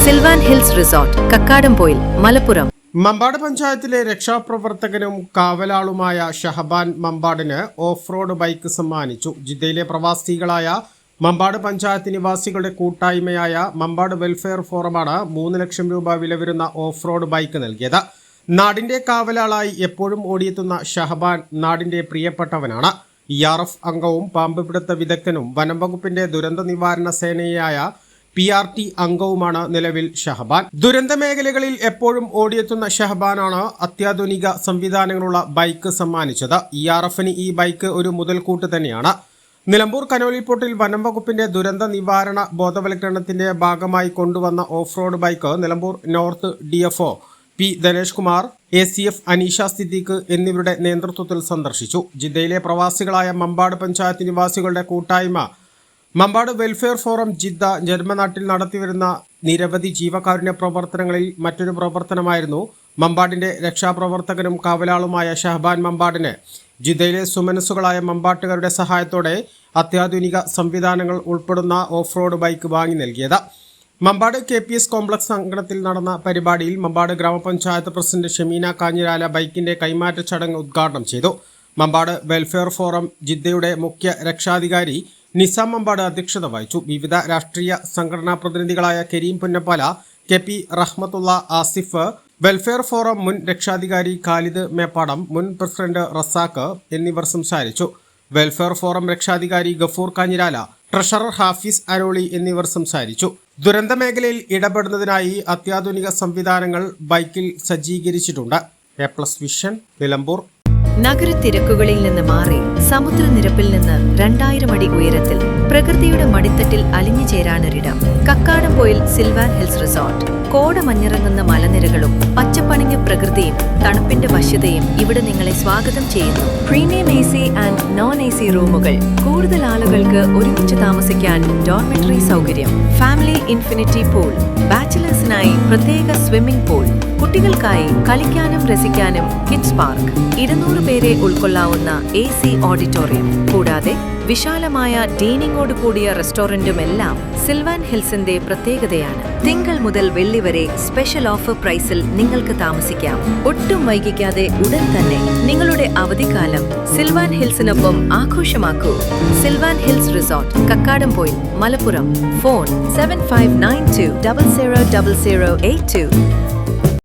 Silvan Hills resort, Kakkadampoyil, Malappuram. Mambad പഞ്ചായത്തിലെ രക്ഷാപ്രവർത്തകനും കാവലാളുമായ ഷഹബാൻ മമ്പാടിന് ഓഫ് റോഡ് ബൈക്ക് സമ്മാനിച്ചു. ജിദ്ദയിലെ പ്രവാസികളായ മമ്പാട് പഞ്ചായത്ത് നിവാസികളുടെ കൂട്ടായ്മയായ മമ്പാട് വെൽഫെയർ ഫോറമാണ് 3 ലക്ഷം രൂപ വില വരുന്ന ഓഫ് റോഡ് ബൈക്ക് നൽകിയത്. നാടിന്റെ കാവലാളായി എപ്പോഴും ഓടിയെത്തുന്ന ഷഹബാൻ നാടിന്റെ പ്രിയപ്പെട്ടവനാണ്. ERF അംഗവും പാമ്പുപിടുത്ത വിദഗ്ധനും വനം വകുപ്പിന്റെ ദുരന്ത നിവാരണ സേനയായ PRT അംഗവുമാണ് നിലവിൽ ഷഹബാൻ. ദുരന്ത മേഖലകളിൽ എപ്പോഴും ഓടിയെത്തുന്ന ഷഹബാനാണ് അത്യാധുനിക സംവിധാനങ്ങളുള്ള ബൈക്ക് സമ്മാനിച്ചത്. ERFന് ഈ ബൈക്ക് ഒരു മുതൽക്കൂട്ട് തന്നെയാണ്. നിലമ്പൂർ കനോലിപ്പോട്ടിൽ വനം വകുപ്പിന്റെ ദുരന്ത നിവാരണ ബോധവൽക്കരണത്തിന്റെ ഭാഗമായി കൊണ്ടുവന്ന of road bike Nilambur north DFO P Dhanesh Kumar, ACF Aneesha Siddique എന്നിവരുടെ നേതൃത്വത്തിൽ സന്ദർശിച്ചു. ജിദ്ദയിലെ പ്രവാസികളായ മമ്പാട് പഞ്ചായത്ത് നിവാസികളുടെ കൂട്ടായ്മ മമ്പാട് വെൽഫെയർ ഫോറം ജിദ്ദ ജന്മനാട്ടിൽ നടത്തിവരുന്ന നിരവധി ജീവകാരുണ്യ പ്രവർത്തനങ്ങളിൽ മറ്റൊരു പ്രവർത്തനമായിരുന്നു മമ്പാടിന്റെ രക്ഷാപ്രവർത്തകനും കാവലാളുമായ ഷഹബാൻ മമ്പാടിന് ജിദ്ദയിലെ സുമനസ്സുകളായ മമ്പാട്ടുകാരുടെ സഹായത്തോടെ അത്യാധുനിക സംവിധാനങ്ങൾ ഉൾപ്പെടുന്ന ഓഫ് റോഡ് ബൈക്ക് വാങ്ങി നൽകിയത്. മമ്പാട് KPS കോംപ്ലക്സ് അങ്കണത്തിൽ നടന്ന പരിപാടിയിൽ മമ്പാട് ഗ്രാമപഞ്ചായത്ത് പ്രസിഡന്റ് ഷമീന കാഞ്ഞിരാല ബൈക്കിന്റെ കൈമാറ്റ ചടങ്ങ് ഉദ്ഘാടനം ചെയ്തു. മമ്പാട് വെൽഫെയർ ഫോറം ജിദ്ദയുടെ മുഖ്യ രക്ഷാധികാരി നിസാം മമ്പാട് അധ്യക്ഷത വഹിച്ചു. വിവിധ രാഷ്ട്രീയ സംഘടനാ പ്രതിനിധികളായ Karim Punnappala, KP Rahmathulla, Asif, welfare forum മുൻ രക്ഷാധികാരി ഖാലിദ് മേപ്പാടം, മുൻ പ്രസിഡന്റ് റസാഖ് എന്നിവർ സംസാരിച്ചു. വെൽഫെയർ ഫോറം രക്ഷാധികാരി ഗഫൂർ കാഞ്ഞിരാല, ട്രഷറർ ഹാഫിസ് അരോളി എന്നിവർ സംസാരിച്ചു. ദുരന്ത മേഖലയിൽ ഇടപെടുന്നതിനായി അത്യാധുനിക സംവിധാനങ്ങൾ ബൈക്കിൽ സജ്ജീകരിച്ചിട്ടുണ്ട്. A+ vision, Nilambur. നഗരത്തിരക്കുകളിൽ നിന്ന് മാറി സമുദ്രനിരപ്പിൽ നിന്ന് 2000 അടി ഉയരത്തിൽ പ്രകൃതിയുടെ മടിത്തട്ടിൽ അലിഞ്ഞു ചേരാനൊരിടം. Kakkadampoyil Sylvan Hills resort. കോടമഞ്ഞിറങ്ങുന്ന മലനിരകളും പച്ചപ്പണിഞ്ഞ പ്രകൃതിയും തണുപ്പിന്റെ വശ്യതയും ഇവിടെ നിങ്ങളെ സ്വാഗതം ചെയ്യുന്നു. പ്രീമിയം AC ആൻഡ് non-AC റൂമുകൾ. കൂടുതൽ ആളുകൾക്ക് ഒരുമിച്ച് താമസിക്കാൻ ഡോർമെറ്ററി സൗകര്യം. Family infinity pool. ബാച്ചിലേഴ്സിനായി പ്രത്യേക സ്വിമ്മിംഗ് പൂൾ. കുട്ടികൾക്കായി കളിക്കാനും രസിക്കാനും കിഡ്സ് പാർക്ക്. 200 പേരെ ഉൾക്കൊള്ളാവുന്ന AC ഓഡിറ്റോറിയം. കൂടാതെ വിശാലമായ ഡൈനിങ്ങോട് കൂടിയ റെസ്റ്റോറന്റുമെല്ലാം സിൽവാൻ ഹിൽസിന്റെ പ്രത്യേകതയാണ്. തിങ്കൾ മുതൽ വെള്ളി വരെ സ്പെഷ്യൽ ഓഫർ പ്രൈസിൽ നിങ്ങൾക്ക് താമസിക്കാം. ഒട്ടും വൈകിക്കാതെ ഉടൻ തന്നെ നിങ്ങളുടെ അവധിക്കാലം സിൽവാൻ ഹിൽസിനൊപ്പം ആഘോഷമാക്കൂ. Sylvan Hills resort, Kakkadampoyil, Malappuram. Phone 7592000082.